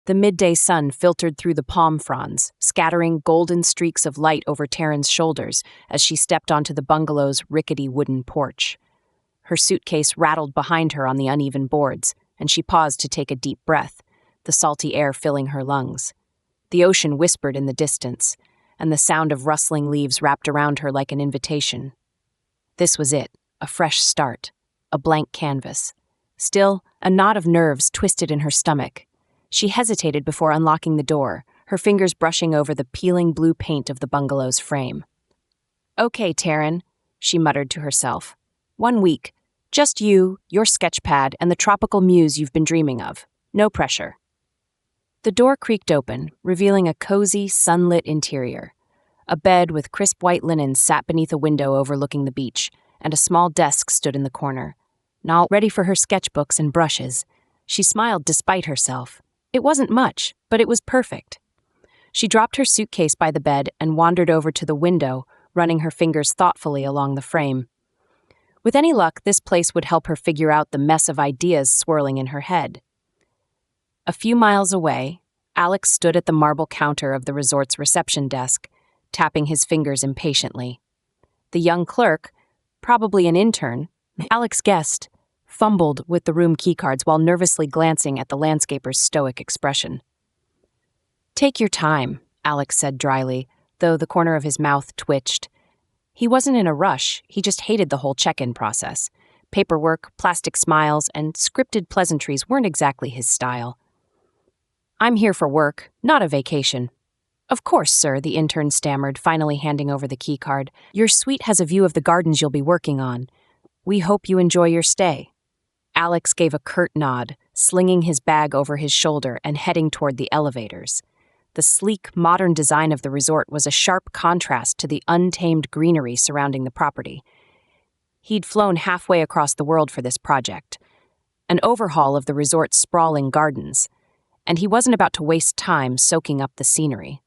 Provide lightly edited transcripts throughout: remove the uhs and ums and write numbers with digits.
The midday sun filtered through the palm fronds, scattering golden streaks of light over Taryn's shoulders as she stepped onto the bungalow's rickety wooden porch. Her suitcase rattled behind her on the uneven boards, and she paused to take a deep breath, the salty air filling her lungs. The ocean whispered in the distance, and the sound of rustling leaves wrapped around her like an invitation. This was it, a fresh start, a blank canvas. Still, a knot of nerves twisted in her stomach. She hesitated before unlocking the door, her fingers brushing over the peeling blue paint of the bungalow's frame. "Okay, Taryn," she muttered to herself. "1 week. Just you, your sketch pad, and the tropical muse you've been dreaming of. No pressure." The door creaked open, revealing a cozy, sunlit interior. A bed with crisp white linen sat beneath a window overlooking the beach, and a small desk stood in the corner. Now ready for her sketchbooks and brushes, she smiled despite herself. It wasn't much, but it was perfect. She dropped her suitcase by the bed and wandered over to the window, running her fingers thoughtfully along the frame. With any luck, this place would help her figure out the mess of ideas swirling in her head. A few miles away, Alex stood at the marble counter of the resort's reception desk, tapping his fingers impatiently. The young clerk, probably an intern, Alex guessed, fumbled with the room keycards while nervously glancing at the landscaper's stoic expression. "Take your time," Alex said dryly, though the corner of his mouth twitched. He wasn't in a rush, he just hated the whole check-in process. Paperwork, plastic smiles, and scripted pleasantries weren't exactly his style. "I'm here for work, not a vacation." "Of course, sir," the intern stammered, finally handing over the keycard. "Your suite has a view of the gardens you'll be working on. We hope you enjoy your stay." Alex gave a curt nod, slinging his bag over his shoulder and heading toward the elevators. The sleek, modern design of the resort was a sharp contrast to the untamed greenery surrounding the property. He'd flown halfway across the world for this project, an overhaul of the resort's sprawling gardens, and he wasn't about to waste time soaking up the scenery.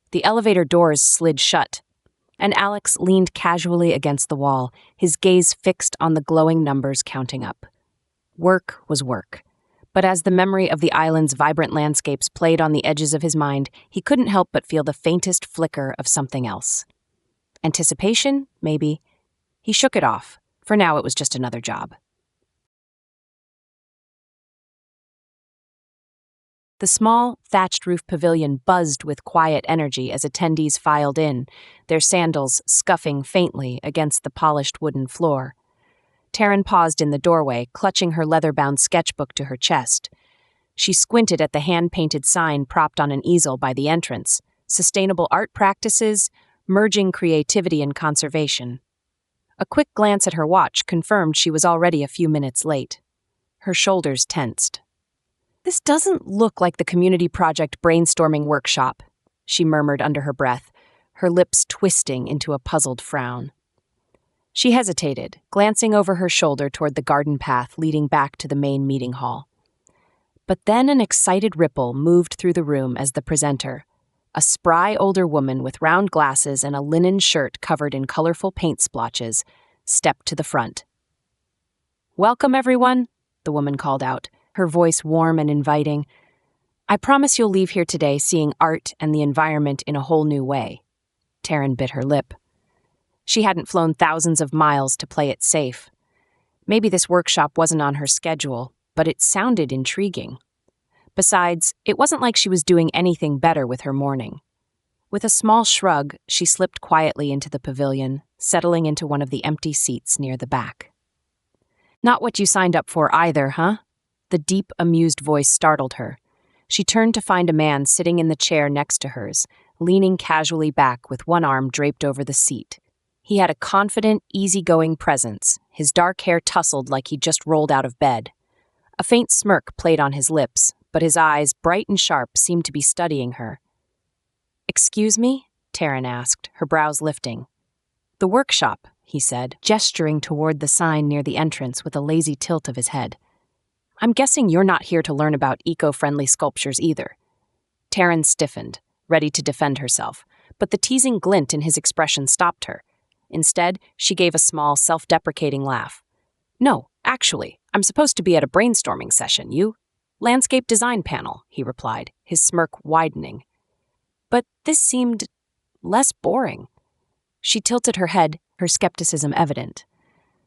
The elevator doors slid shut, and Alex leaned casually against the wall, his gaze fixed on the glowing numbers counting up. Work was work, but as the memory of the island's vibrant landscapes played on the edges of his mind, he couldn't help but feel the faintest flicker of something else. Anticipation, maybe. He shook it off. For now, it was just another job. The small, thatched-roof pavilion buzzed with quiet energy as attendees filed in, their sandals scuffing faintly against the polished wooden floor. Taryn paused in the doorway, clutching her leather-bound sketchbook to her chest. She squinted at the hand-painted sign propped on an easel by the entrance, "Sustainable Art Practices, Merging Creativity and Conservation." A quick glance at her watch confirmed she was already a few minutes late. Her shoulders tensed. "This doesn't look like the community project brainstorming workshop," she murmured under her breath, her lips twisting into a puzzled frown. She hesitated, glancing over her shoulder toward the garden path leading back to the main meeting hall. But then an excited ripple moved through the room as the presenter, a spry older woman with round glasses and a linen shirt covered in colorful paint splotches, stepped to the front. "Welcome, everyone," the woman called out, her voice warm and inviting. "I promise you'll leave here today seeing art and the environment in a whole new way." Taryn bit her lip. She hadn't flown thousands of miles to play it safe. Maybe this workshop wasn't on her schedule, but it sounded intriguing. Besides, it wasn't like she was doing anything better with her morning. With a small shrug, she slipped quietly into the pavilion, settling into one of the empty seats near the back. "Not what you signed up for either, huh?" The deep, amused voice startled her. She turned to find a man sitting in the chair next to hers, leaning casually back with one arm draped over the seat. He had a confident, easygoing presence, his dark hair tousled like he'd just rolled out of bed. A faint smirk played on his lips, but his eyes, bright and sharp, seemed to be studying her. "Excuse me?" Taryn asked, her brows lifting. "The workshop," he said, gesturing toward the sign near the entrance with a lazy tilt of his head. "I'm guessing you're not here to learn about eco-friendly sculptures either." Taryn stiffened, ready to defend herself, but the teasing glint in his expression stopped her. Instead, she gave a small, self-deprecating laugh. "No, actually, I'm supposed to be at a brainstorming session, you?" Landscape design panel, he replied, his smirk widening. But this seemed less boring. She tilted her head, her skepticism evident.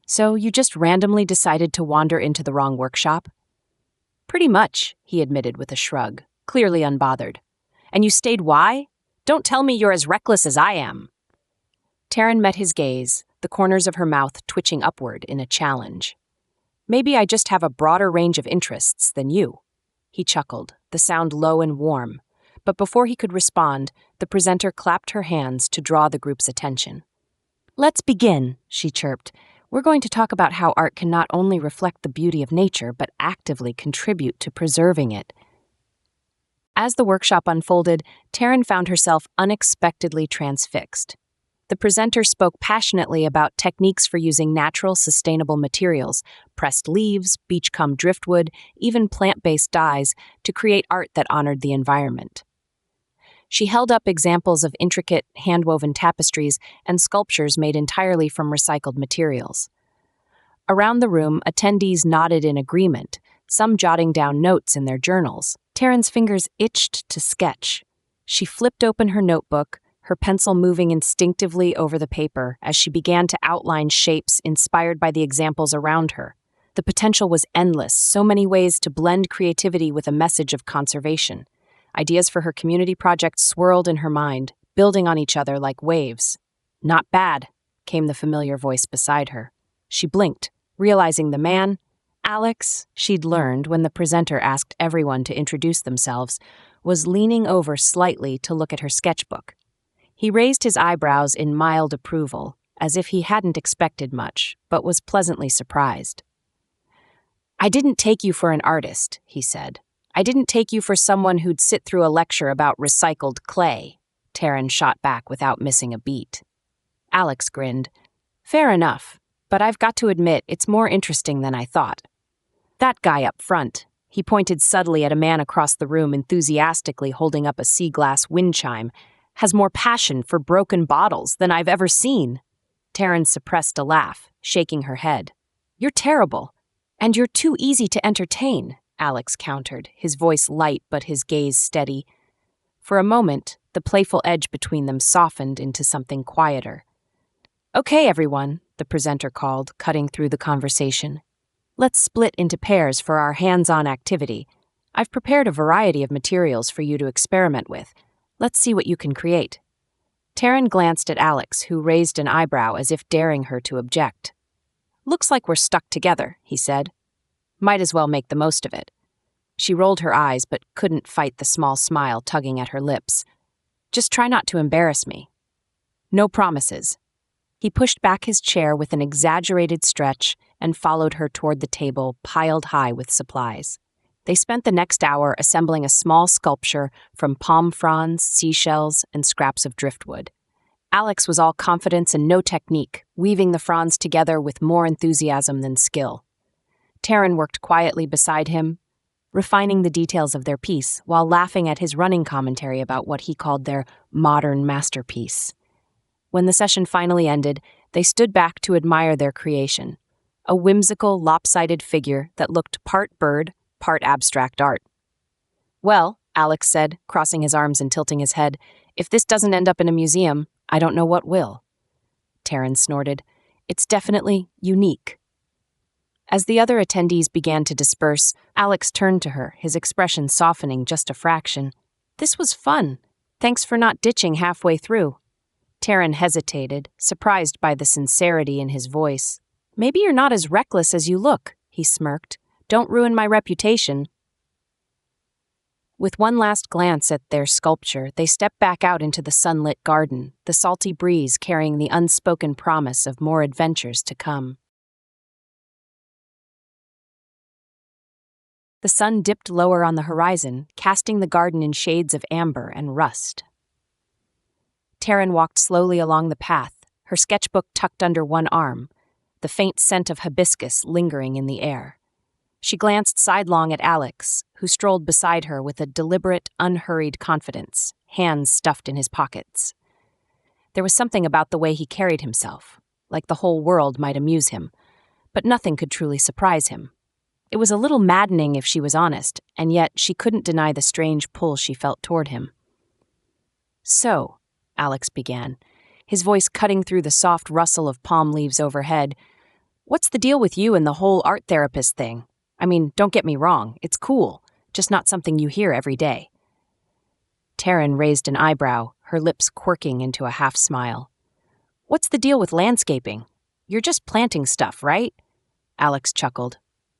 So you just randomly decided to wander into the wrong workshop? Pretty much, he admitted with a shrug, clearly unbothered. And you stayed why? Don't tell me you're as reckless as I am. Taryn met his gaze, the corners of her mouth twitching upward in a challenge. Maybe I just have a broader range of interests than you. He chuckled, the sound low and warm. But before he could respond, the presenter clapped her hands to draw the group's attention. Let's begin, she chirped. We're going to talk about how art can not only reflect the beauty of nature, but actively contribute to preserving it. As the workshop unfolded, Taryn found herself unexpectedly transfixed. The presenter spoke passionately about techniques for using natural, sustainable materials, pressed leaves, beachcomb driftwood, even plant-based dyes, to create art that honored the environment. She held up examples of intricate, hand-woven tapestries and sculptures made entirely from recycled materials. Around the room, attendees nodded in agreement, some jotting down notes in their journals. Taryn's fingers itched to sketch. She flipped open her notebook, her pencil moving instinctively over the paper as she began to outline shapes inspired by the examples around her. The potential was endless, so many ways to blend creativity with a message of conservation. Ideas for her community project swirled in her mind, building on each other like waves. Not bad, came the familiar voice beside her. She blinked, realizing the man, Alex, she'd learned when the presenter asked everyone to introduce themselves, was leaning over slightly to look at her sketchbook. He raised his eyebrows in mild approval, as if he hadn't expected much, but was pleasantly surprised. I didn't take you for an artist, he said. I didn't take you for someone who'd sit through a lecture about recycled clay. Taryn shot back without missing a beat. Alex grinned. Fair enough, but I've got to admit it's more interesting than I thought. That guy up front, he pointed subtly at a man across the room enthusiastically holding up a sea glass wind chime, has more passion for broken bottles than I've ever seen. Taryn suppressed a laugh, shaking her head. You're terrible, and you're too easy to entertain, Alex countered, his voice light but his gaze steady. For a moment, the playful edge between them softened into something quieter. Okay, everyone, the presenter called, cutting through the conversation. Let's split into pairs for our hands-on activity. I've prepared a variety of materials for you to experiment with. Let's see what you can create. Taryn glanced at Alex, who raised an eyebrow as if daring her to object. Looks like we're stuck together, he said. Might as well make the most of it. She rolled her eyes but couldn't fight the small smile tugging at her lips. Just try not to embarrass me. No promises. He pushed back his chair with an exaggerated stretch and followed her toward the table piled high with supplies. They spent the next hour assembling a small sculpture from palm fronds, seashells, and scraps of driftwood. Alex was all confidence and no technique, weaving the fronds together with more enthusiasm than skill. Taryn worked quietly beside him, refining the details of their piece while laughing at his running commentary about what he called their modern masterpiece. When the session finally ended, they stood back to admire their creation, a whimsical, lopsided figure that looked part bird, part abstract art. Well, Alex said, crossing his arms and tilting his head, if this doesn't end up in a museum, I don't know what will. Taryn snorted. It's definitely unique. As the other attendees began to disperse, Alex turned to her, his expression softening just a fraction. This was fun. Thanks for not ditching halfway through. Taryn hesitated, surprised by the sincerity in his voice. Maybe you're not as reckless as you look, he smirked. Don't ruin my reputation. With one last glance at their sculpture, they stepped back out into the sunlit garden, the salty breeze carrying the unspoken promise of more adventures to come. The sun dipped lower on the horizon, casting the garden in shades of amber and rust. Taryn walked slowly along the path, her sketchbook tucked under one arm, the faint scent of hibiscus lingering in the air. She glanced sidelong at Alex, who strolled beside her with a deliberate, unhurried confidence, hands stuffed in his pockets. There was something about the way he carried himself, like the whole world might amuse him, but nothing could truly surprise him. It was a little maddening if she was honest, and yet she couldn't deny the strange pull she felt toward him. "So," Alex began, his voice cutting through the soft rustle of palm leaves overhead, "what's the deal with you and the whole art therapist thing? I mean, don't get me wrong, it's cool, just not something you hear every day." Taryn raised an eyebrow, her lips quirking into a half-smile. "What's the deal with landscaping? You're just planting stuff, right?" Alex chuckled.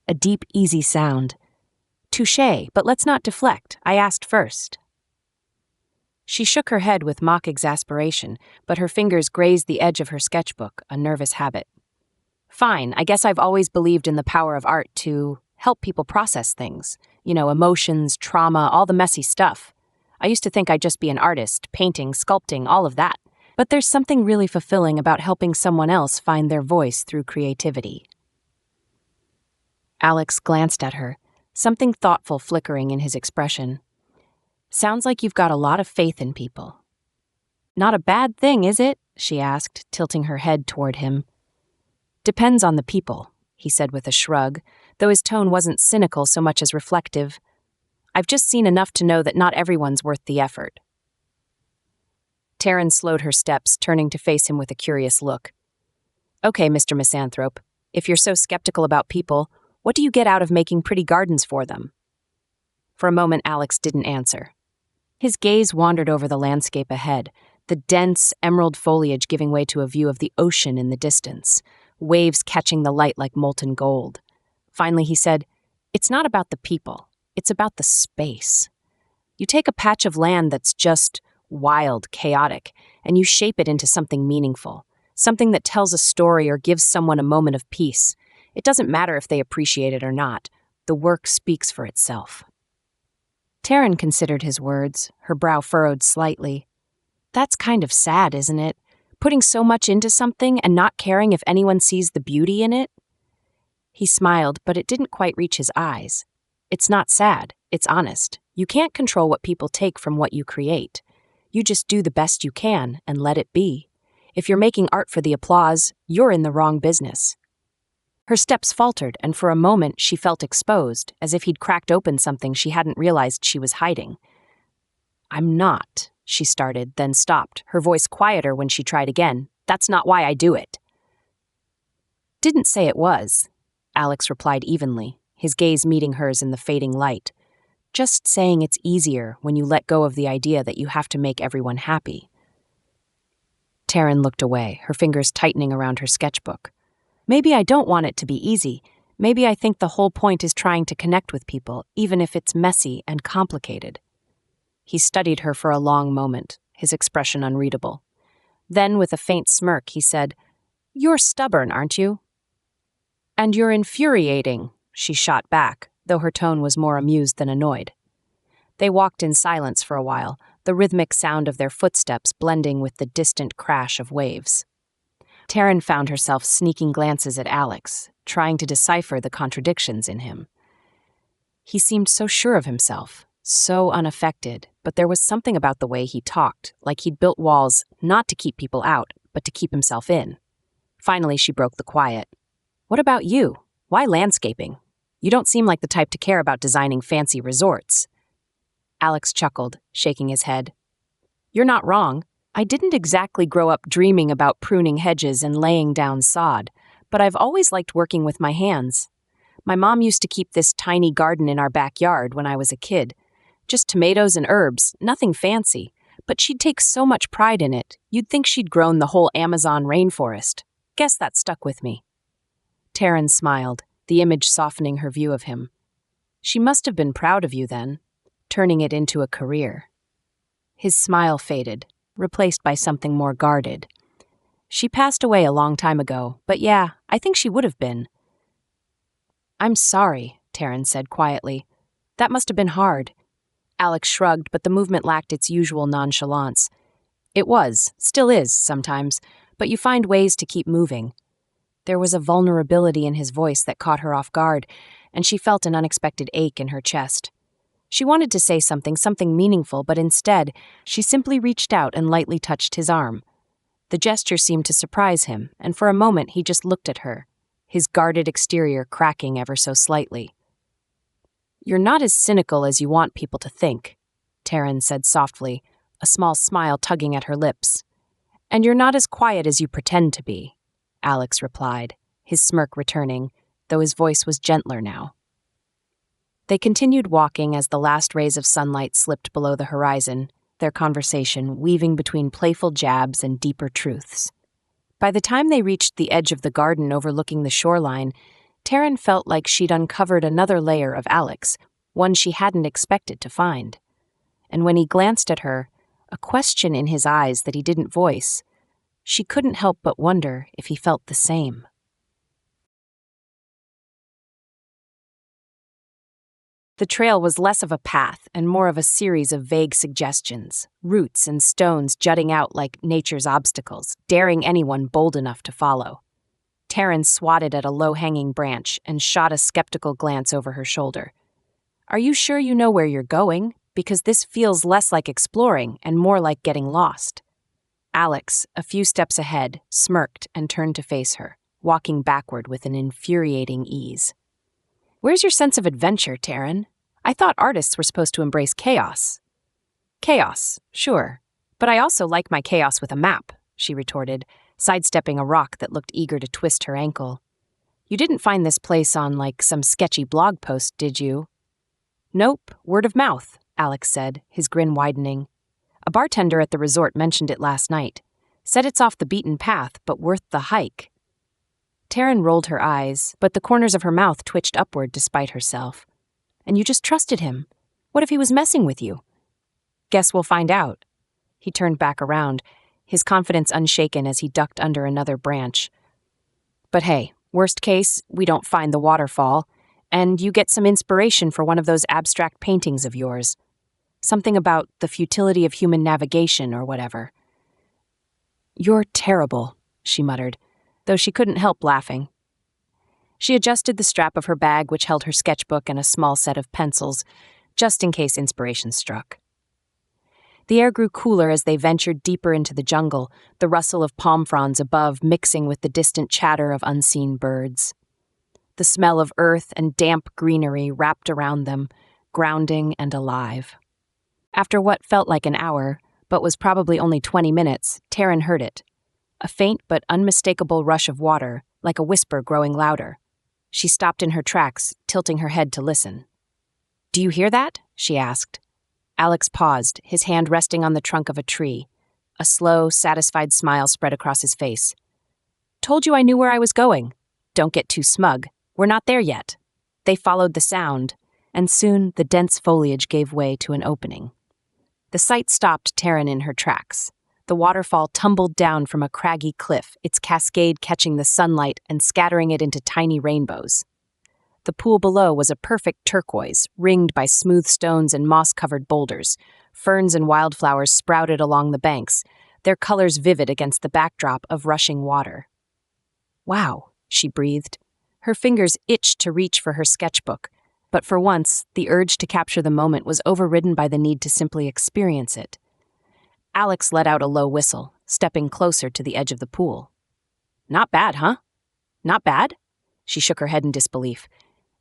A deep, easy sound. "Touché, but let's not deflect. I asked first." She shook her head with mock exasperation, but her fingers grazed the edge of her sketchbook, a nervous habit. "Fine, I guess I've always believed in the power of art to help people process things. Emotions, trauma, all the messy stuff. I used to think I'd just be an artist, painting, sculpting, all of that. But there's something really fulfilling about helping someone else find their voice through creativity." Alex glanced at her, something thoughtful flickering in his expression. "Sounds like you've got a lot of faith in people." "Not a bad thing, is it?" she asked, tilting her head toward him. "Depends on the people," he said with a shrug, though his tone wasn't cynical so much as reflective. "I've just seen enough to know that not everyone's worth the effort." Taryn slowed her steps, turning to face him with a curious look. "Okay, Mr. Misanthrope, if you're so skeptical about people, what do you get out of making pretty gardens for them?" For a moment, Alex didn't answer. His gaze wandered over the landscape ahead, the dense, emerald foliage giving way to a view of the ocean in the distance, waves catching the light like molten gold. Finally, he said, "It's not about the people. It's about the space. You take a patch of land that's just wild, chaotic, and you shape it into something meaningful, something that tells a story or gives someone a moment of peace. It doesn't matter if they appreciate it or not. The work speaks for itself." Taryn considered his words, her brow furrowed slightly. "That's kind of sad, isn't it? Putting so much into something and not caring if anyone sees the beauty in it?" He smiled, but it didn't quite reach his eyes. "It's not sad, it's honest. You can't control what people take from what you create. You just do the best you can and let it be. If you're making art for the applause, you're in the wrong business." Her steps faltered, and for a moment she felt exposed, as if he'd cracked open something she hadn't realized she was hiding. "I'm not," she started, then stopped, her voice quieter when she tried again. "That's not why I do it." "Didn't say it was," Alex replied evenly, his gaze meeting hers in the fading light. "Just saying it's easier when you let go of the idea that you have to make everyone happy." Taryn looked away, her fingers tightening around her sketchbook. "Maybe I don't want it to be easy. Maybe I think the whole point is trying to connect with people, even if it's messy and complicated." He studied her for a long moment, his expression unreadable. Then, with a faint smirk, he said, "You're stubborn, aren't you?" "And you're infuriating," she shot back, though her tone was more amused than annoyed. They walked in silence for a while, the rhythmic sound of their footsteps blending with the distant crash of waves. Taryn found herself sneaking glances at Alex, trying to decipher the contradictions in him. He seemed so sure of himself, so unaffected, but there was something about the way he talked, like he'd built walls not to keep people out, but to keep himself in. Finally, she broke the quiet. "What about you? Why landscaping? You don't seem like the type to care about designing fancy resorts." Alex chuckled, shaking his head. "You're not wrong. I didn't exactly grow up dreaming about pruning hedges and laying down sod, but I've always liked working with my hands. My mom used to keep this tiny garden in our backyard when I was a kid. Just tomatoes and herbs, nothing fancy, but she'd take so much pride in it, you'd think she'd grown the whole Amazon rainforest. Guess that stuck with me." Taryn smiled, the image softening her view of him. "She must have been proud of you then, turning it into a career." His smile faded, replaced by something more guarded. "She passed away a long time ago, but yeah, I think she would have been." "I'm sorry," Taryn said quietly. "That must have been hard." Alex shrugged, but the movement lacked its usual nonchalance. "It was, still is, sometimes, but you find ways to keep moving." There was a vulnerability in his voice that caught her off guard, and she felt an unexpected ache in her chest. She wanted to say something meaningful, but instead, she simply reached out and lightly touched his arm. The gesture seemed to surprise him, and for a moment he just looked at her, his guarded exterior cracking ever so slightly. You're not as cynical as you want people to think, Taryn said softly, a small smile tugging at her lips. And you're not as quiet as you pretend to be, Alex replied, his smirk returning, though his voice was gentler now. They continued walking as the last rays of sunlight slipped below the horizon, their conversation weaving between playful jabs and deeper truths. By the time they reached the edge of the garden overlooking the shoreline, Taryn felt like she'd uncovered another layer of Alex, one she hadn't expected to find. And when he glanced at her, a question in his eyes that he didn't voice, she couldn't help but wonder if he felt the same. The trail was less of a path and more of a series of vague suggestions, roots and stones jutting out like nature's obstacles, daring anyone bold enough to follow. Taryn swatted at a low-hanging branch and shot a skeptical glance over her shoulder. Are you sure you know where you're going? Because this feels less like exploring and more like getting lost. Alex, a few steps ahead, smirked and turned to face her, walking backward with an infuriating ease. Where's your sense of adventure, Taryn? I thought artists were supposed to embrace chaos. Chaos, sure. But I also like my chaos with a map, she retorted, sidestepping a rock that looked eager to twist her ankle. You didn't find this place on, some sketchy blog post, did you? Nope, word of mouth, Alex said, his grin widening. A bartender at the resort mentioned it last night. Said it's off the beaten path, but worth the hike. Taryn rolled her eyes, but the corners of her mouth twitched upward despite herself. And you just trusted him. What if he was messing with you? Guess we'll find out. He turned back around, his confidence unshaken as he ducked under another branch. But hey, worst case, we don't find the waterfall, and you get some inspiration for one of those abstract paintings of yours. Something about the futility of human navigation or whatever. You're terrible, she muttered, though she couldn't help laughing. She adjusted the strap of her bag, which held her sketchbook and a small set of pencils, just in case inspiration struck. The air grew cooler as they ventured deeper into the jungle, the rustle of palm fronds above mixing with the distant chatter of unseen birds. The smell of earth and damp greenery wrapped around them, grounding and alive. After what felt like an hour, but was probably only 20 minutes, Taryn heard it. A faint but unmistakable rush of water, like a whisper growing louder. She stopped in her tracks, tilting her head to listen. Do you hear that? She asked. Alex paused, his hand resting on the trunk of a tree. A slow, satisfied smile spread across his face. Told you I knew where I was going. Don't get too smug. We're not there yet. They followed the sound, and soon the dense foliage gave way to an opening. The sight stopped Taryn in her tracks. The waterfall tumbled down from a craggy cliff, its cascade catching the sunlight and scattering it into tiny rainbows. The pool below was a perfect turquoise, ringed by smooth stones and moss-covered boulders. Ferns and wildflowers sprouted along the banks, their colors vivid against the backdrop of rushing water. Wow, she breathed. Her fingers itched to reach for her sketchbook, but for once, the urge to capture the moment was overridden by the need to simply experience it. Alex let out a low whistle, stepping closer to the edge of the pool. Not bad, huh? Not bad? She shook her head in disbelief.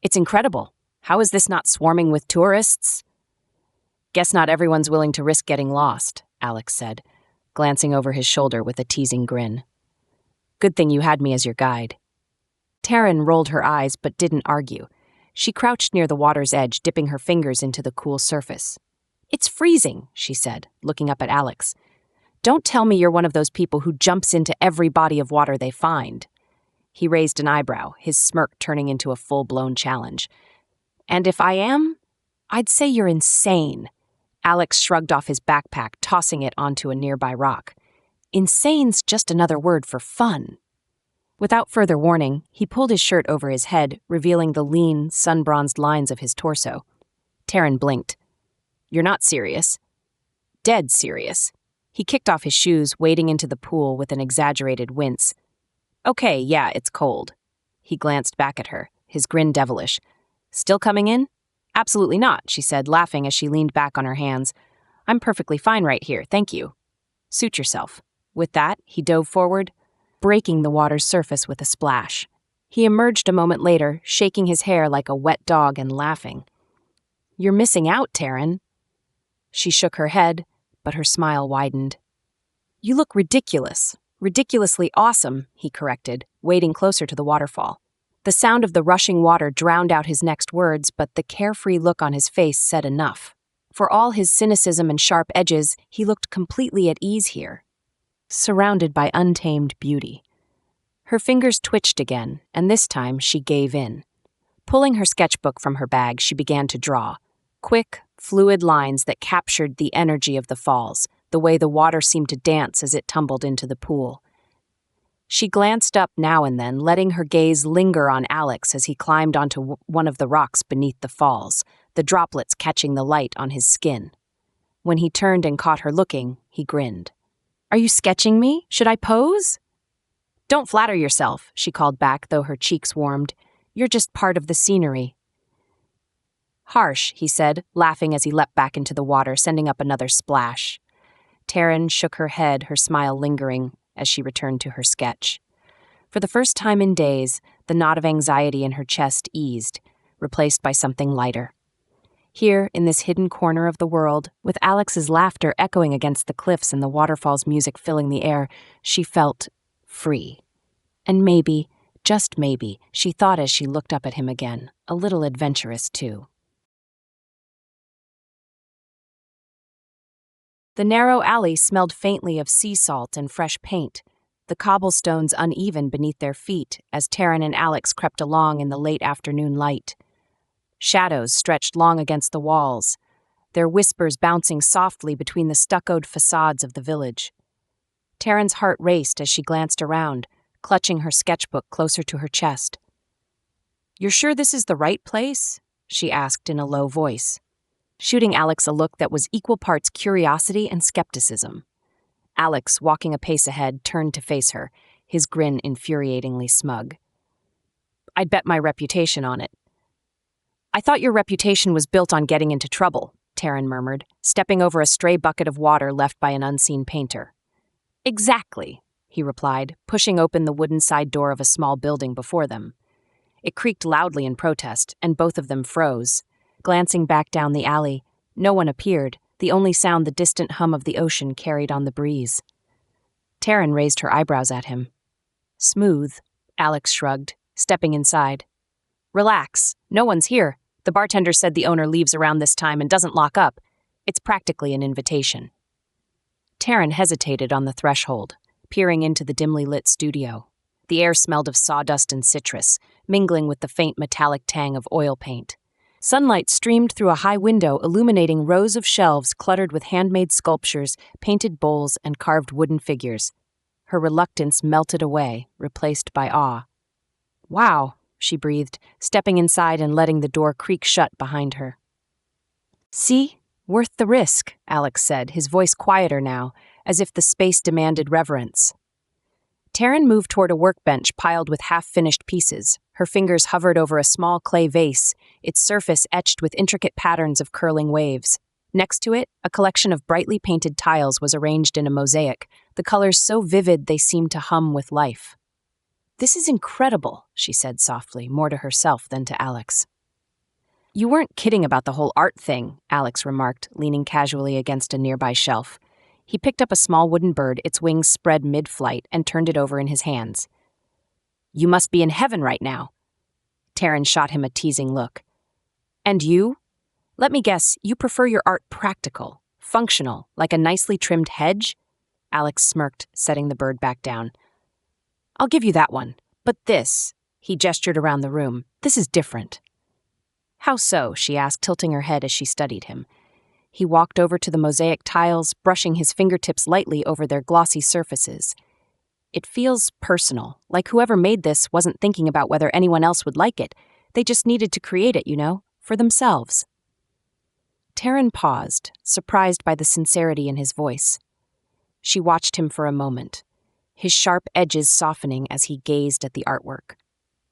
It's incredible. How is this not swarming with tourists? Guess not everyone's willing to risk getting lost, Alex said, glancing over his shoulder with a teasing grin. Good thing you had me as your guide. Taryn rolled her eyes but didn't argue. She crouched near the water's edge, dipping her fingers into the cool surface. It's freezing, she said, looking up at Alex. Don't tell me you're one of those people who jumps into every body of water they find. He raised an eyebrow, his smirk turning into a full-blown challenge. And if I am, I'd say you're insane. Alex shrugged off his backpack, tossing it onto a nearby rock. Insane's just another word for fun. Without further warning, he pulled his shirt over his head, revealing the lean, sun-bronzed lines of his torso. Taryn blinked. You're not serious. Dead serious. He kicked off his shoes, wading into the pool with an exaggerated wince. Okay, yeah, it's cold. He glanced back at her, his grin devilish. Still coming in? Absolutely not, she said, laughing as she leaned back on her hands. I'm perfectly fine right here, thank you. Suit yourself. With that, he dove forward, breaking the water's surface with a splash. He emerged a moment later, shaking his hair like a wet dog and laughing. You're missing out, Taryn. She shook her head, but her smile widened. You look ridiculous. Ridiculously awesome, he corrected, wading closer to the waterfall. The sound of the rushing water drowned out his next words, but the carefree look on his face said enough. For all his cynicism and sharp edges, he looked completely at ease here, surrounded by untamed beauty. Her fingers twitched again, and this time she gave in. Pulling her sketchbook from her bag, she began to draw. Quick, fluid lines that captured the energy of the falls, the way the water seemed to dance as it tumbled into the pool. She glanced up now and then, letting her gaze linger on Alex as he climbed onto one of the rocks beneath the falls, the droplets catching the light on his skin. When he turned and caught her looking, he grinned. Are you sketching me? Should I pose? Don't flatter yourself, she called back, though her cheeks warmed. You're just part of the scenery. Harsh, he said, laughing as he leapt back into the water, sending up another splash. Taryn shook her head, her smile lingering as she returned to her sketch. For the first time in days, the knot of anxiety in her chest eased, replaced by something lighter. Here, in this hidden corner of the world, with Alex's laughter echoing against the cliffs and the waterfall's music filling the air, she felt free. And maybe, just maybe, she thought as she looked up at him again, a little adventurous too. The narrow alley smelled faintly of sea salt and fresh paint, the cobblestones uneven beneath their feet as Taryn and Alex crept along in the late afternoon light. Shadows stretched long against the walls, their whispers bouncing softly between the stuccoed facades of the village. Taryn's heart raced as she glanced around, clutching her sketchbook closer to her chest. You're sure this is the right place? She asked in a low voice, shooting Alex a look that was equal parts curiosity and skepticism. Alex, walking a pace ahead, turned to face her, his grin infuriatingly smug. I'd bet my reputation on it. I thought your reputation was built on getting into trouble, Taryn murmured, stepping over a stray bucket of water left by an unseen painter. Exactly, he replied, pushing open the wooden side door of a small building before them. It creaked loudly in protest, and both of them froze. Glancing back down the alley, no one appeared, the only sound the distant hum of the ocean carried on the breeze. Taryn raised her eyebrows at him. Smooth, Alex shrugged, stepping inside. Relax, no one's here. The bartender said the owner leaves around this time and doesn't lock up. It's practically an invitation. Taryn hesitated on the threshold, peering into the dimly lit studio. The air smelled of sawdust and citrus, mingling with the faint metallic tang of oil paint. Sunlight streamed through a high window, illuminating rows of shelves cluttered with handmade sculptures, painted bowls, and carved wooden figures. Her reluctance melted away, replaced by awe. Wow, she breathed, stepping inside and letting the door creak shut behind her. See? Worth the risk, Alex said, his voice quieter now, as if the space demanded reverence. Taryn moved toward a workbench piled with half-finished pieces. Her fingers hovered over a small clay vase, its surface etched with intricate patterns of curling waves. Next to it, a collection of brightly painted tiles was arranged in a mosaic, the colors so vivid they seemed to hum with life. This is incredible, she said softly, more to herself than to Alex. You weren't kidding about the whole art thing, Alex remarked, leaning casually against a nearby shelf. He picked up a small wooden bird, its wings spread mid-flight, and turned it over in his hands. You must be in heaven right now. Taryn shot him a teasing look. And you? Let me guess, you prefer your art practical, functional, like a nicely trimmed hedge? Alex smirked, setting the bird back down. I'll give you that one. But this, he gestured around the room, this is different. How so? She asked, tilting her head as she studied him. He walked over to the mosaic tiles, brushing his fingertips lightly over their glossy surfaces. It feels personal, like whoever made this wasn't thinking about whether anyone else would like it. They just needed to create it, for themselves. Taryn paused, surprised by the sincerity in his voice. She watched him for a moment, his sharp edges softening as he gazed at the artwork.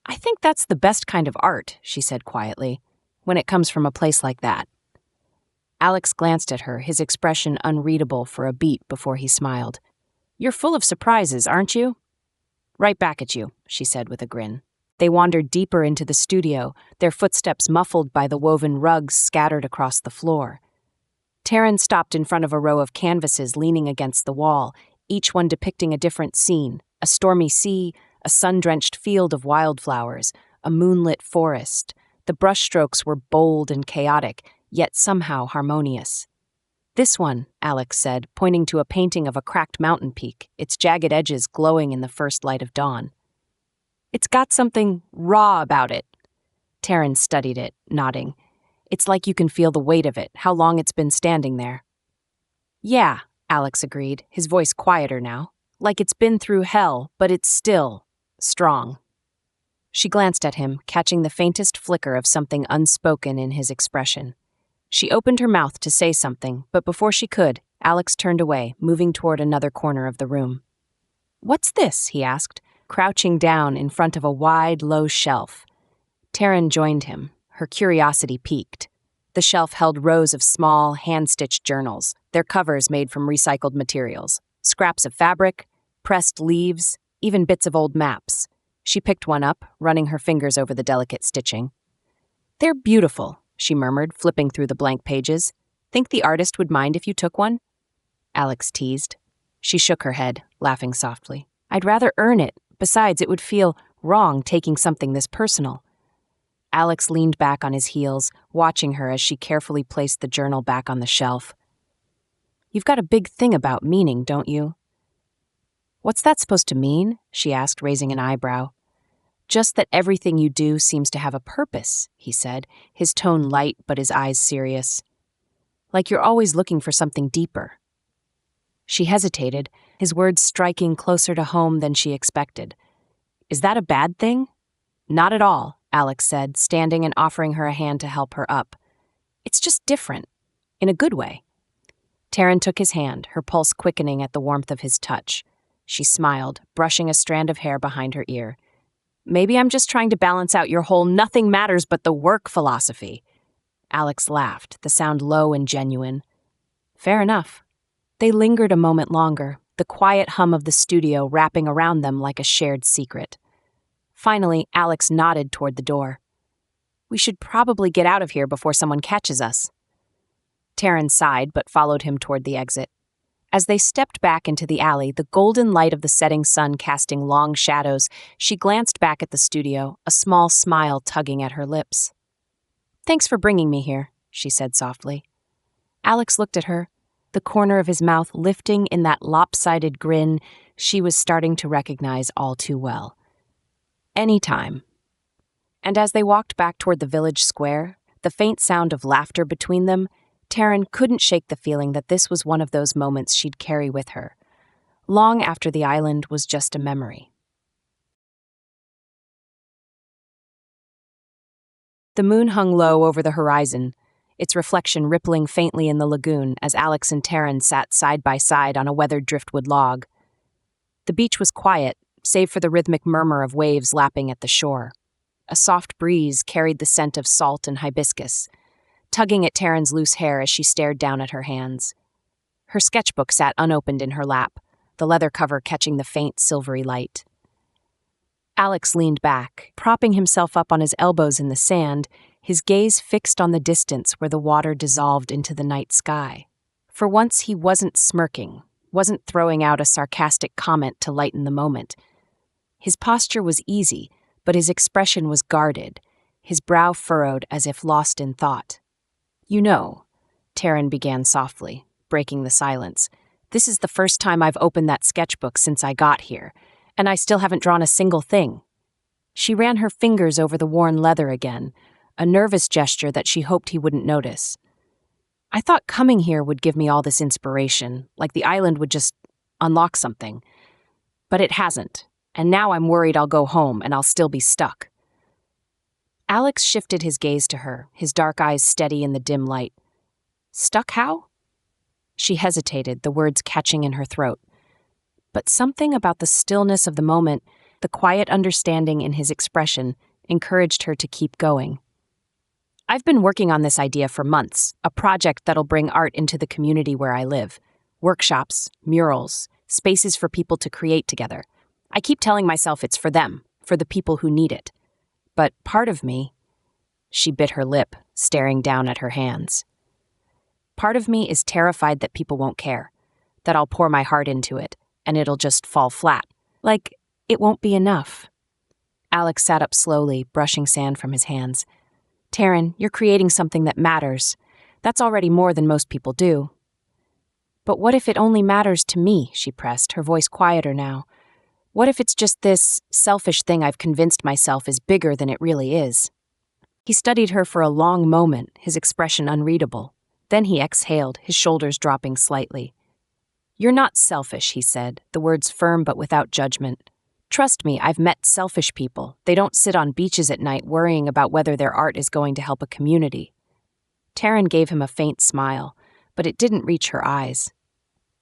I think that's the best kind of art, she said quietly, when it comes from a place like that. Alex glanced at her, his expression unreadable for a beat before he smiled. You're full of surprises, aren't you? Right back at you, she said with a grin. They wandered deeper into the studio, their footsteps muffled by the woven rugs scattered across the floor. Taryn stopped in front of a row of canvases leaning against the wall, each one depicting a different scene: a stormy sea, a sun-drenched field of wildflowers, a moonlit forest. The brushstrokes were bold and chaotic, yet somehow harmonious. "This one," Alex said, pointing to a painting of a cracked mountain peak, its jagged edges glowing in the first light of dawn. "It's got something raw about it." Taryn studied it, nodding. "It's like you can feel the weight of it, how long it's been standing there." "Yeah," Alex agreed, his voice quieter now. "Like it's been through hell, but it's still strong." She glanced at him, catching the faintest flicker of something unspoken in his expression. She opened her mouth to say something, but before she could, Alex turned away, moving toward another corner of the room. "What's this?" he asked, crouching down in front of a wide, low shelf. Taryn joined him, her curiosity piqued. The shelf held rows of small, hand-stitched journals, their covers made from recycled materials, scraps of fabric, pressed leaves, even bits of old maps. She picked one up, running her fingers over the delicate stitching. "They're beautiful," she murmured, flipping through the blank pages. "Think the artist would mind if you took one?" Alex teased. She shook her head, laughing softly. "I'd rather earn it. Besides, it would feel wrong taking something this personal." Alex leaned back on his heels, watching her as she carefully placed the journal back on the shelf. "You've got a big thing about meaning, don't you?" "What's that supposed to mean?" she asked, raising an eyebrow. "Just that everything you do seems to have a purpose," he said, his tone light but his eyes serious. "Like you're always looking for something deeper." She hesitated, his words striking closer to home than she expected. "Is that a bad thing?" "Not at all," Alex said, standing and offering her a hand to help her up. "It's just different, in a good way." Taryn took his hand, her pulse quickening at the warmth of his touch. She smiled, brushing a strand of hair behind her ear. "Maybe I'm just trying to balance out your whole nothing matters but the work philosophy." Alex laughed, the sound low and genuine. "Fair enough." They lingered a moment longer, the quiet hum of the studio wrapping around them like a shared secret. Finally, Alex nodded toward the door. "We should probably get out of here before someone catches us." Taryn sighed but followed him toward the exit. As they stepped back into the alley, the golden light of the setting sun casting long shadows, she glanced back at the studio, a small smile tugging at her lips. "Thanks for bringing me here," she said softly. Alex looked at her, the corner of his mouth lifting in that lopsided grin she was starting to recognize all too well. "Anytime." And as they walked back toward the village square, the faint sound of laughter between them, Taryn couldn't shake the feeling that this was one of those moments she'd carry with her, long after the island was just a memory. The moon hung low over the horizon, its reflection rippling faintly in the lagoon as Alex and Taryn sat side by side on a weathered driftwood log. The beach was quiet, save for the rhythmic murmur of waves lapping at the shore. A soft breeze carried the scent of salt and hibiscus, tugging at Taryn's loose hair as she stared down at her hands. Her sketchbook sat unopened in her lap, the leather cover catching the faint silvery light. Alex leaned back, propping himself up on his elbows in the sand, his gaze fixed on the distance where the water dissolved into the night sky. For once he wasn't smirking, wasn't throwing out a sarcastic comment to lighten the moment. His posture was easy, but his expression was guarded, his brow furrowed as if lost in thought. "You know," Taryn began softly, breaking the silence, "this is the first time I've opened that sketchbook since I got here, and I still haven't drawn a single thing." She ran her fingers over the worn leather again, a nervous gesture that she hoped he wouldn't notice. "I thought coming here would give me all this inspiration, like the island would just unlock something. But it hasn't, and now I'm worried I'll go home and I'll still be stuck." Alex shifted his gaze to her, his dark eyes steady in the dim light. "Stuck how?" She hesitated, the words catching in her throat. But something about the stillness of the moment, the quiet understanding in his expression, encouraged her to keep going. "I've been working on this idea for months, a project that'll bring art into the community where I live. Workshops, murals, spaces for people to create together. I keep telling myself it's for them, for the people who need it. But part of me, she bit her lip, staring down at her hands. Part of me is terrified that people won't care, that I'll pour my heart into it, and it'll just fall flat. Like, it won't be enough. Alex sat up slowly, brushing sand from his hands. Taryn, you're creating something that matters. That's already more than most people do. But what if it only matters to me, she pressed, her voice quieter now. What if it's just this selfish thing I've convinced myself is bigger than it really is? He studied her for a long moment, his expression unreadable. Then he exhaled, his shoulders dropping slightly. You're not selfish, he said, the words firm but without judgment. Trust me, I've met selfish people. They don't sit on beaches at night worrying about whether their art is going to help a community. Taryn gave him a faint smile, but it didn't reach her eyes.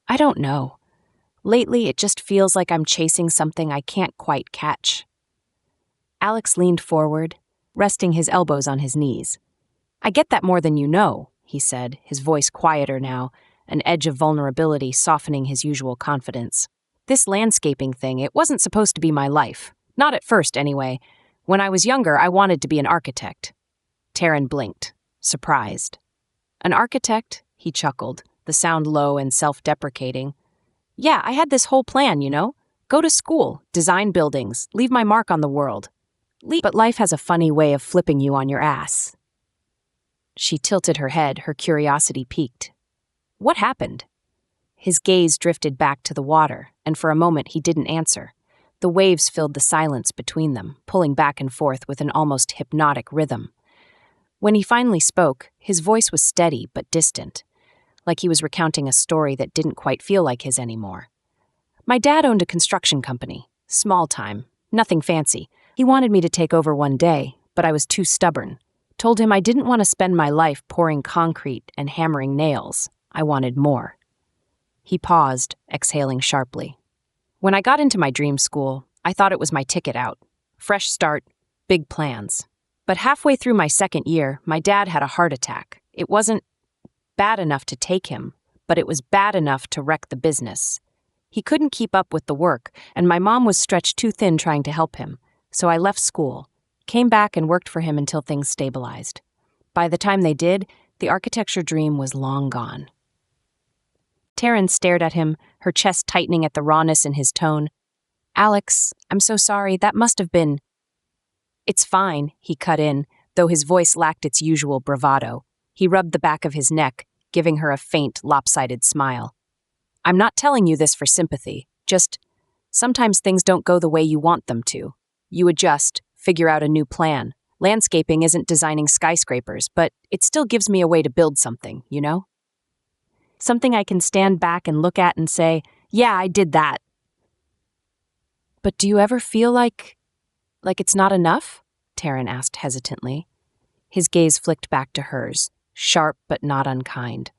I don't know. Lately, it just feels like I'm chasing something I can't quite catch. Alex leaned forward, resting his elbows on his knees. I get that more than you know, he said, his voice quieter now, an edge of vulnerability softening his usual confidence. This landscaping thing, it wasn't supposed to be my life. Not at first, anyway. When I was younger, I wanted to be an architect. Taryn blinked, surprised. An architect? He chuckled, the sound low and self-deprecating. Yeah, I had this whole plan, you know? Go to school, design buildings, leave my mark on the world. But life has a funny way of flipping you on your ass. She tilted her head, her curiosity piqued. What happened? His gaze drifted back to the water, and for a moment he didn't answer. The waves filled the silence between them, pulling back and forth with an almost hypnotic rhythm. When he finally spoke, his voice was steady but distant, like he was recounting a story that didn't quite feel like his anymore. My dad owned a construction company, small time, nothing fancy. He wanted me to take over one day, but I was too stubborn. Told him I didn't want to spend my life pouring concrete and hammering nails. I wanted more. He paused, exhaling sharply. When I got into my dream school, I thought it was my ticket out. Fresh start, big plans. But halfway through my second year, my dad had a heart attack. It wasn't bad enough to take him, but it was bad enough to wreck the business. He couldn't keep up with the work, and my mom was stretched too thin trying to help him. So I left school, came back and worked for him until things stabilized. By the time they did, the architecture dream was long gone. Taryn stared at him, her chest tightening at the rawness in his tone. Alex, I'm so sorry, that must have been... It's fine, he cut in, though his voice lacked its usual bravado. He rubbed the back of his neck, giving her a faint, lopsided smile. I'm not telling you this for sympathy, just sometimes things don't go the way you want them to. You adjust, figure out a new plan. Landscaping isn't designing skyscrapers, but it still gives me a way to build something, you know? Something I can stand back and look at and say, yeah, I did that. But do you ever feel like it's not enough? Taryn asked hesitantly. His gaze flicked back to hers, sharp but not unkind.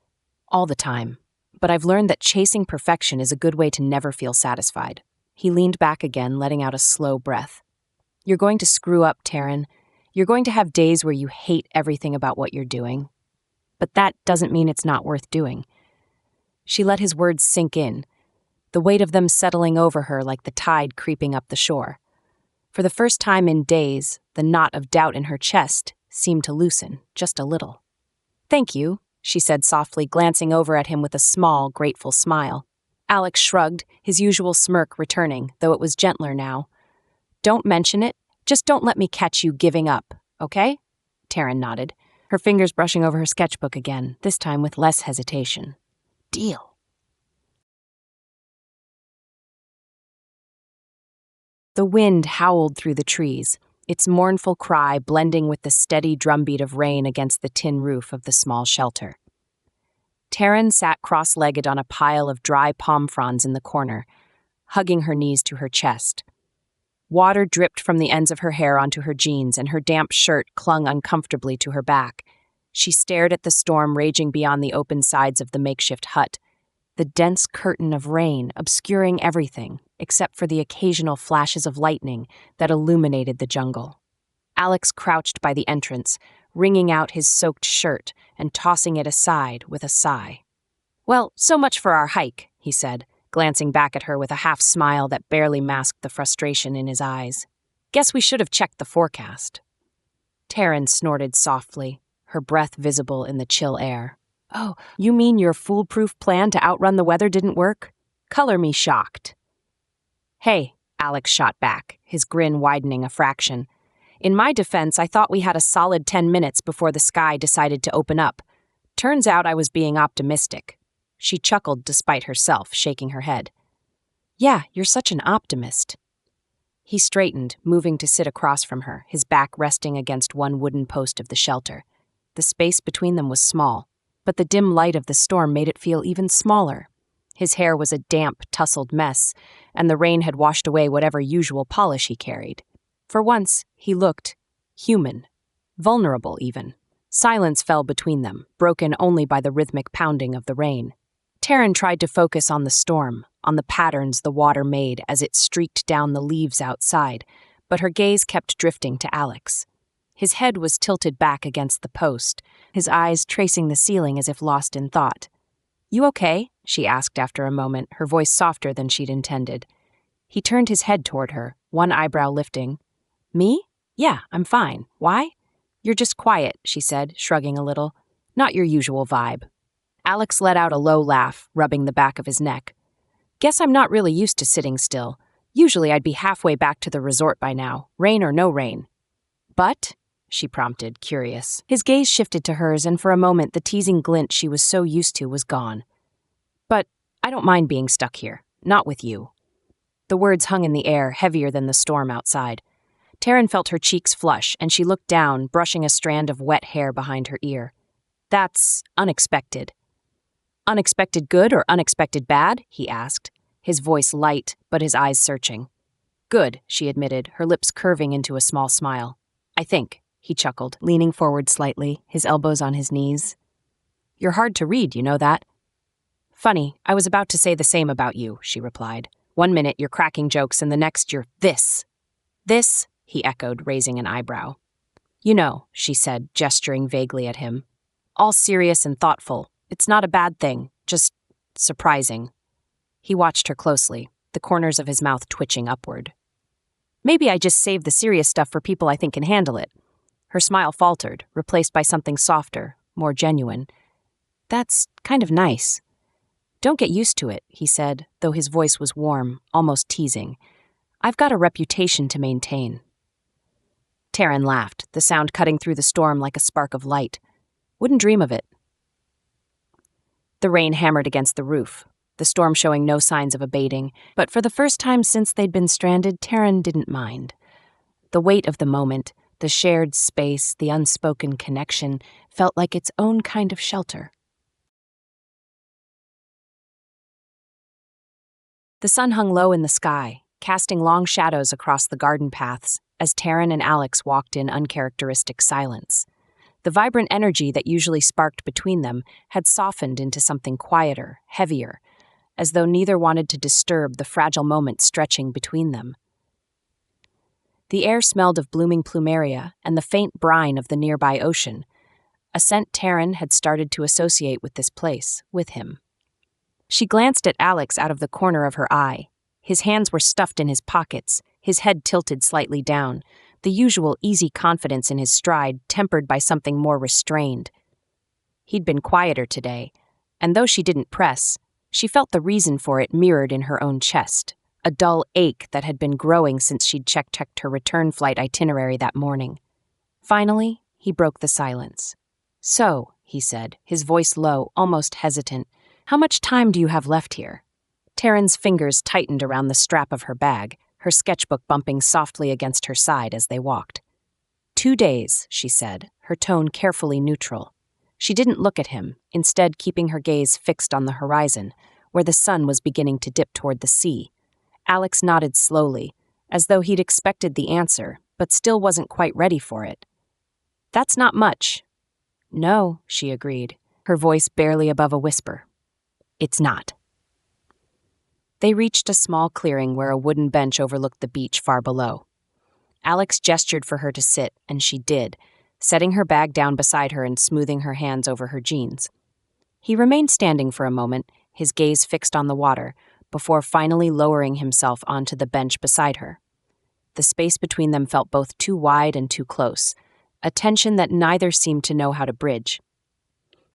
All the time. But I've learned that chasing perfection is a good way to never feel satisfied. He leaned back again, letting out a slow breath. You're going to screw up, Taryn. You're going to have days where you hate everything about what you're doing. But that doesn't mean it's not worth doing. She let his words sink in, the weight of them settling over her like the tide creeping up the shore. For the first time in days, the knot of doubt in her chest seemed to loosen, just a little. Thank you, she said softly, glancing over at him with a small, grateful smile. Alex shrugged, his usual smirk returning, though it was gentler now. Don't mention it. Just don't let me catch you giving up, okay? Taryn nodded, her fingers brushing over her sketchbook again, this time with less hesitation. Deal. The wind howled through the trees, its mournful cry blending with the steady drumbeat of rain against the tin roof of the small shelter. Taryn sat cross-legged on a pile of dry palm fronds in the corner, hugging her knees to her chest. Water dripped from the ends of her hair onto her jeans, and her damp shirt clung uncomfortably to her back. She stared at the storm raging beyond the open sides of the makeshift hut, the dense curtain of rain obscuring everything except for the occasional flashes of lightning that illuminated the jungle. Alex crouched by the entrance, wringing out his soaked shirt and tossing it aside with a sigh. Well, so much for our hike, he said, glancing back at her with a half-smile that barely masked the frustration in his eyes. Guess we should have checked the forecast. Taryn snorted softly, her breath visible in the chill air. Oh, you mean your foolproof plan to outrun the weather didn't work? Color me shocked. Hey, Alex shot back, his grin widening a fraction. In my defense, I thought we had a solid 10 minutes before the sky decided to open up. Turns out I was being optimistic. She chuckled despite herself, shaking her head. Yeah, you're such an optimist. He straightened, moving to sit across from her, his back resting against one wooden post of the shelter. The space between them was small, but the dim light of the storm made it feel even smaller. His hair was a damp, tousled mess, and the rain had washed away whatever usual polish he carried. For once, he looked human, vulnerable even. Silence fell between them, broken only by the rhythmic pounding of the rain. Taryn tried to focus on the storm, on the patterns the water made as it streaked down the leaves outside, but her gaze kept drifting to Alex. His head was tilted back against the post, his eyes tracing the ceiling as if lost in thought. You okay? She asked after a moment, her voice softer than she'd intended. He turned his head toward her, one eyebrow lifting. Me? Yeah, I'm fine. Why? You're just quiet, she said, shrugging a little. Not your usual vibe. Alex let out a low laugh, rubbing the back of his neck. Guess I'm not really used to sitting still. Usually I'd be halfway back to the resort by now, rain or no rain. But? She prompted, curious. His gaze shifted to hers, and for a moment the teasing glint she was so used to was gone. But I don't mind being stuck here. Not with you. The words hung in the air, heavier than the storm outside. Taryn felt her cheeks flush, and she looked down, brushing a strand of wet hair behind her ear. That's unexpected. Unexpected good or unexpected bad? He asked, his voice light, but his eyes searching. Good, she admitted, her lips curving into a small smile. I think, he chuckled, leaning forward slightly, his elbows on his knees. You're hard to read, you know that? Funny, I was about to say the same about you, she replied. 1 minute you're cracking jokes and the next you're this. This? He echoed, raising an eyebrow. You know, she said, gesturing vaguely at him. All serious and thoughtful. It's not a bad thing, just surprising. He watched her closely, the corners of his mouth twitching upward. Maybe I just save the serious stuff for people I think can handle it. Her smile faltered, replaced by something softer, more genuine. That's kind of nice. Don't get used to it, he said, though his voice was warm, almost teasing. I've got a reputation to maintain. Taryn laughed, the sound cutting through the storm like a spark of light. Wouldn't dream of it. The rain hammered against the roof, the storm showing no signs of abating, but for the first time since they'd been stranded, Taryn didn't mind. The weight of the moment, the shared space, the unspoken connection, felt like its own kind of shelter. The sun hung low in the sky, casting long shadows across the garden paths as Taryn and Alex walked in uncharacteristic silence. The vibrant energy that usually sparked between them had softened into something quieter, heavier, as though neither wanted to disturb the fragile moment stretching between them. The air smelled of blooming plumeria and the faint brine of the nearby ocean, a scent Taryn had started to associate with this place, with him. She glanced at Alex out of the corner of her eye. His hands were stuffed in his pockets, his head tilted slightly down, the usual easy confidence in his stride tempered by something more restrained. He'd been quieter today, and though she didn't press, she felt the reason for it mirrored in her own chest, a dull ache that had been growing since she'd checked her return flight itinerary that morning. Finally, he broke the silence. So, he said, his voice low, almost hesitant, how much time do you have left here? Taryn's fingers tightened around the strap of her bag, her sketchbook bumping softly against her side as they walked. 2 days, she said, her tone carefully neutral. She didn't look at him, instead keeping her gaze fixed on the horizon, where the sun was beginning to dip toward the sea. Alex nodded slowly, as though he'd expected the answer, but still wasn't quite ready for it. That's not much. No, she agreed, her voice barely above a whisper. It's not. They reached a small clearing where a wooden bench overlooked the beach far below. Alex gestured for her to sit, and she did, setting her bag down beside her and smoothing her hands over her jeans. He remained standing for a moment, his gaze fixed on the water, before finally lowering himself onto the bench beside her. The space between them felt both too wide and too close, a tension that neither seemed to know how to bridge.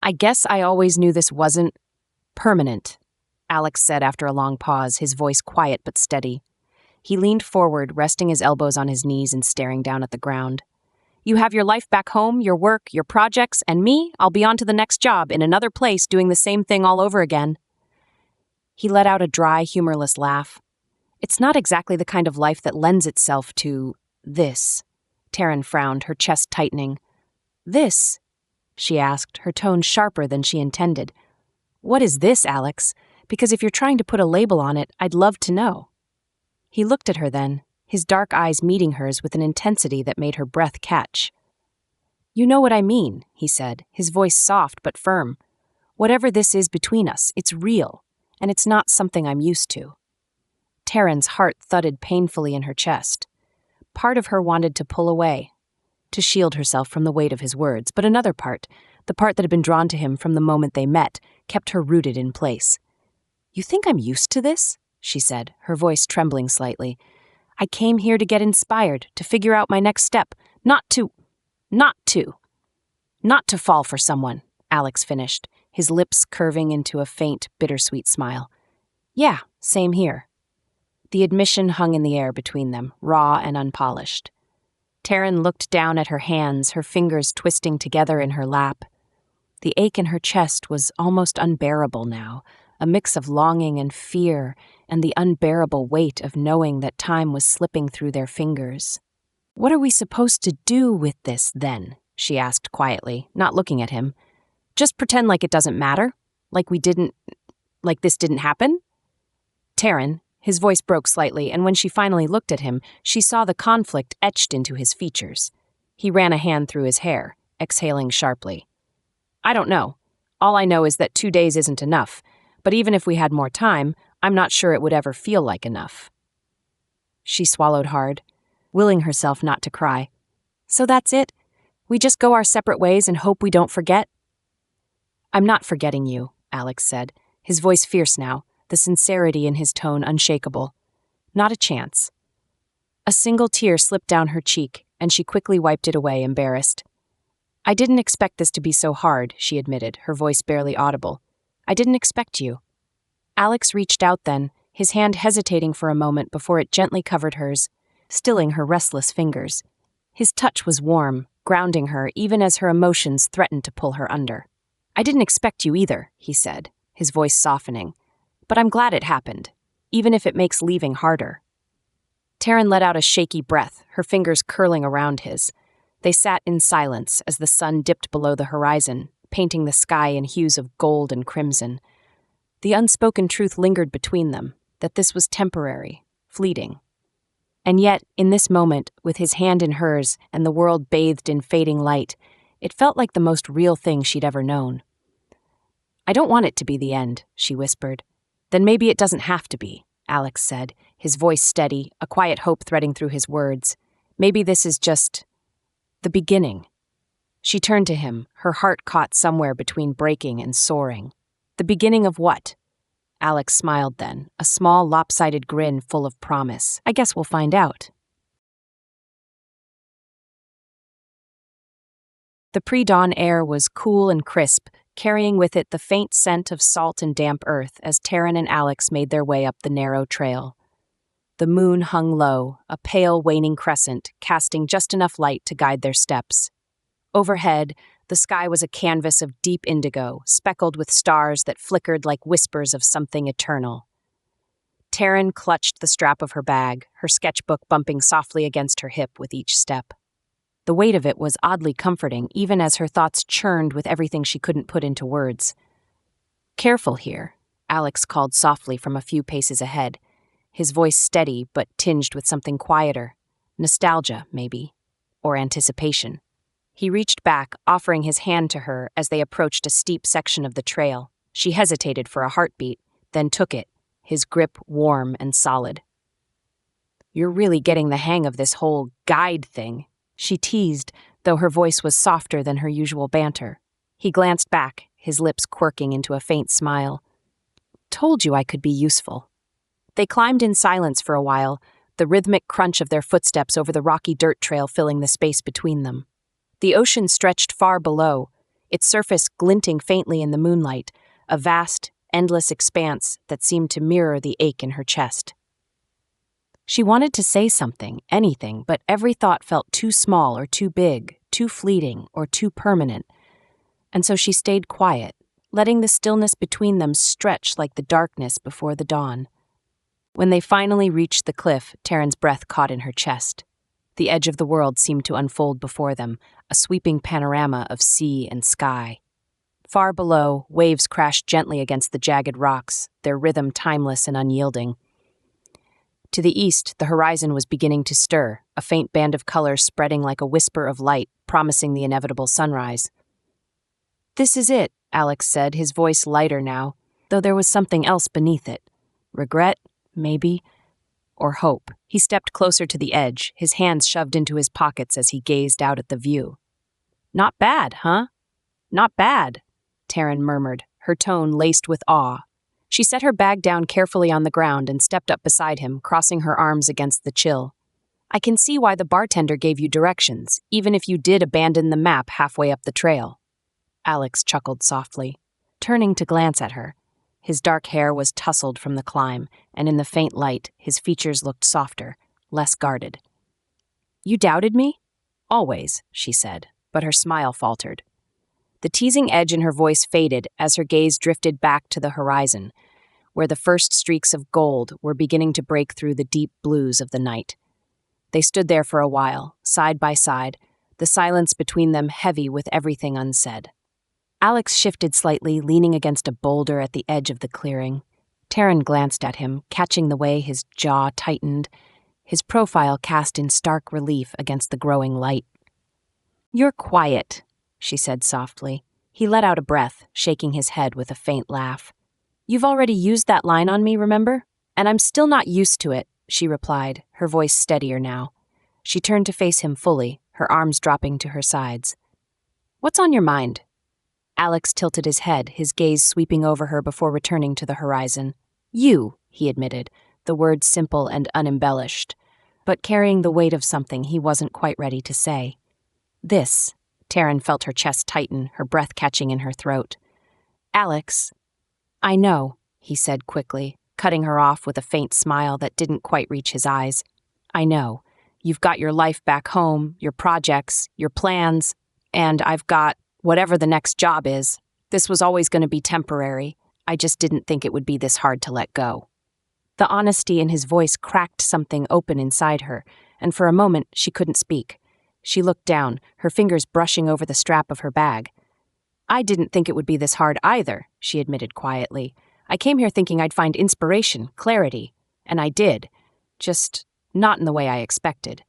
"I guess I always knew this wasn't permanent," Alex said after a long pause, his voice quiet but steady. He leaned forward, resting his elbows on his knees and staring down at the ground. "You have your life back home, your work, your projects, and me, I'll be on to the next job in another place doing the same thing all over again." He let out a dry, humorless laugh. "It's not exactly the kind of life that lends itself to this." Taryn frowned, her chest tightening. "This?" she asked, her tone sharper than she intended. "What is this, Alex? Because if you're trying to put a label on it, I'd love to know." He looked at her then, his dark eyes meeting hers with an intensity that made her breath catch. "You know what I mean," he said, his voice soft but firm. "Whatever this is between us, it's real, and it's not something I'm used to." Taryn's heart thudded painfully in her chest. Part of her wanted to pull away, to shield herself from the weight of his words, but another part, the part that had been drawn to him from the moment they met, kept her rooted in place. "You think I'm used to this?" she said, her voice trembling slightly. "I came here to get inspired, to figure out my next step, not to fall for someone," Alex finished, his lips curving into a faint, bittersweet smile. "Yeah, same here." The admission hung in the air between them, raw and unpolished. Taryn looked down at her hands, her fingers twisting together in her lap. The ache in her chest was almost unbearable now, a mix of longing and fear, and the unbearable weight of knowing that time was slipping through their fingers. "What are we supposed to do with this, then?" she asked quietly, not looking at him. "Just pretend like it doesn't matter? Like this didn't happen?" Taryn, his voice broke slightly, and when she finally looked at him, she saw the conflict etched into his features. He ran a hand through his hair, exhaling sharply. "I don't know. All I know is that 2 days isn't enough, but even if we had more time, I'm not sure it would ever feel like enough." She swallowed hard, willing herself not to cry. "So that's it? We just go our separate ways and hope we don't forget?" "I'm not forgetting you," Alex said, his voice fierce now, the sincerity in his tone unshakable. "Not a chance." A single tear slipped down her cheek, and she quickly wiped it away, embarrassed. "I didn't expect this to be so hard," she admitted, her voice barely audible. "I didn't expect you." Alex reached out then, his hand hesitating for a moment before it gently covered hers, stilling her restless fingers. His touch was warm, grounding her even as her emotions threatened to pull her under. "I didn't expect you either," he said, his voice softening. "But I'm glad it happened, even if it makes leaving harder." Taryn let out a shaky breath, her fingers curling around his. They sat in silence as the sun dipped below the horizon, painting the sky in hues of gold and crimson. The unspoken truth lingered between them, that this was temporary, fleeting. And yet, in this moment, with his hand in hers and the world bathed in fading light, it felt like the most real thing she'd ever known. "I don't want it to be the end," she whispered. "Then maybe it doesn't have to be," Alex said, his voice steady, a quiet hope threading through his words. "Maybe this is just the beginning." She turned to him, her heart caught somewhere between breaking and soaring. "The beginning of what?" Alex smiled then, a small, lopsided grin full of promise. "I guess we'll find out." The pre-dawn air was cool and crisp, carrying with it the faint scent of salt and damp earth as Taryn and Alex made their way up the narrow trail. The moon hung low, a pale, waning crescent, casting just enough light to guide their steps. Overhead, the sky was a canvas of deep indigo, speckled with stars that flickered like whispers of something eternal. Taryn clutched the strap of her bag, her sketchbook bumping softly against her hip with each step. The weight of it was oddly comforting, even as her thoughts churned with everything she couldn't put into words. "Careful here," Alex called softly from a few paces ahead, his voice steady but tinged with something quieter. Nostalgia, maybe, or anticipation. He reached back, offering his hand to her as they approached a steep section of the trail. She hesitated for a heartbeat, then took it, his grip warm and solid. "You're really getting the hang of this whole guide thing," she teased, though her voice was softer than her usual banter. He glanced back, his lips quirking into a faint smile. "Told you I could be useful." They climbed in silence for a while, the rhythmic crunch of their footsteps over the rocky dirt trail filling the space between them. The ocean stretched far below, its surface glinting faintly in the moonlight, a vast, endless expanse that seemed to mirror the ache in her chest. She wanted to say something, anything, but every thought felt too small or too big, too fleeting or too permanent, and so she stayed quiet, letting the stillness between them stretch like the darkness before the dawn. When they finally reached the cliff, Taryn's breath caught in her chest. The edge of the world seemed to unfold before them, a sweeping panorama of sea and sky. Far below, waves crashed gently against the jagged rocks, their rhythm timeless and unyielding. To the east, the horizon was beginning to stir, a faint band of color spreading like a whisper of light, promising the inevitable sunrise. "This is it," Alex said, his voice lighter now, though there was something else beneath it. Regret, maybe, or hope. He stepped closer to the edge, his hands shoved into his pockets as he gazed out at the view. "Not bad, huh? Not bad," Taryn murmured, her tone laced with awe. She set her bag down carefully on the ground and stepped up beside him, crossing her arms against the chill. "I can see why the bartender gave you directions, even if you did abandon the map halfway up the trail." Alex chuckled softly, turning to glance at her. His dark hair was tousled from the climb, and in the faint light, his features looked softer, less guarded. "You doubted me?" "Always," she said, but her smile faltered. The teasing edge in her voice faded as her gaze drifted back to the horizon, where the first streaks of gold were beginning to break through the deep blues of the night. They stood there for a while, side by side, the silence between them heavy with everything unsaid. Alex shifted slightly, leaning against a boulder at the edge of the clearing. Taryn glanced at him, catching the way his jaw tightened, his profile cast in stark relief against the growing light. "You're quiet," she said softly. He let out a breath, shaking his head with a faint laugh. "You've already used that line on me, remember? And I'm still not used to it," she replied, her voice steadier now. She turned to face him fully, her arms dropping to her sides. "What's on your mind?" Alex tilted his head, his gaze sweeping over her before returning to the horizon. "You," he admitted, the words simple and unembellished, but carrying the weight of something he wasn't quite ready to say. "This." Taryn felt her chest tighten, her breath catching in her throat. "Alex." "I know," he said quickly, cutting her off with a faint smile that didn't quite reach his eyes. "I know. You've got your life back home, your projects, your plans, and I've got whatever the next job is. This was always going to be temporary. I just didn't think it would be this hard to let go." The honesty in his voice cracked something open inside her, and for a moment she couldn't speak. She looked down, her fingers brushing over the strap of her bag. "I didn't think it would be this hard either," she admitted quietly. "I came here thinking I'd find inspiration, clarity, and I did. Just not in the way I expected."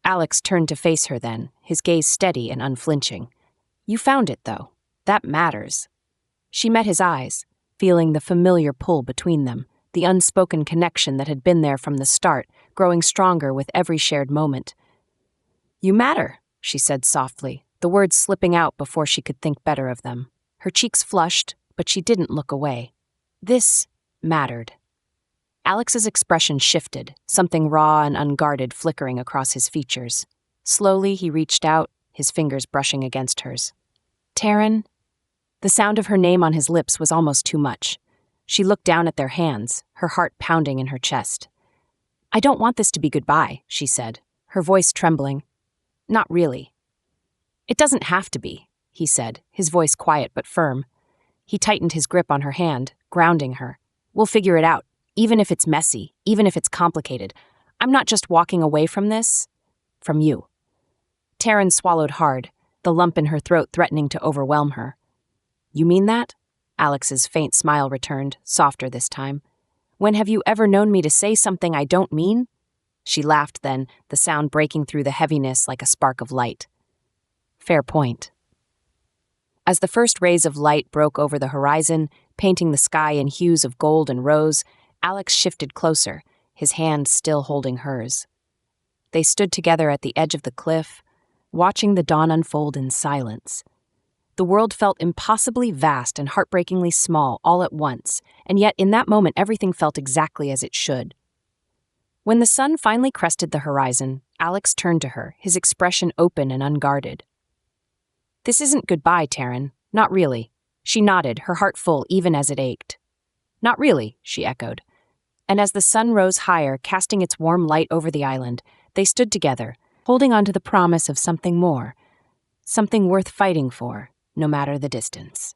Alex turned to face her then, his gaze steady and unflinching. "You found it, though. That matters." She met his eyes, feeling the familiar pull between them, the unspoken connection that had been there from the start, growing stronger with every shared moment. "You matter," she said softly, the words slipping out before she could think better of them. Her cheeks flushed, but she didn't look away. This mattered. Alex's expression shifted, something raw and unguarded flickering across his features. Slowly, he reached out, his fingers brushing against hers. "Taryn?" The sound of her name on his lips was almost too much. She looked down at their hands, her heart pounding in her chest. "I don't want this to be goodbye," she said, her voice trembling. "Not really." "It doesn't have to be," he said, his voice quiet but firm. He tightened his grip on her hand, grounding her. "We'll figure it out, even if it's messy, even if it's complicated. I'm not just walking away from this. From you." Taryn swallowed hard, the lump in her throat threatening to overwhelm her. "You mean that?" Alex's faint smile returned, softer this time. "When have you ever known me to say something I don't mean?" She laughed then, the sound breaking through the heaviness like a spark of light. "Fair point." As the first rays of light broke over the horizon, painting the sky in hues of gold and rose, Alex shifted closer, his hand still holding hers. They stood together at the edge of the cliff, watching the dawn unfold in silence. The world felt impossibly vast and heartbreakingly small all at once, and yet in that moment everything felt exactly as it should. When the sun finally crested the horizon, Alex turned to her, his expression open and unguarded. This isn't goodbye, Taryn. Not really. She nodded, her heart full even as it ached. Not really, she echoed. And as the sun rose higher, casting its warm light over the island, they stood together, holding on to the promise of something more, something worth fighting for, no matter the distance.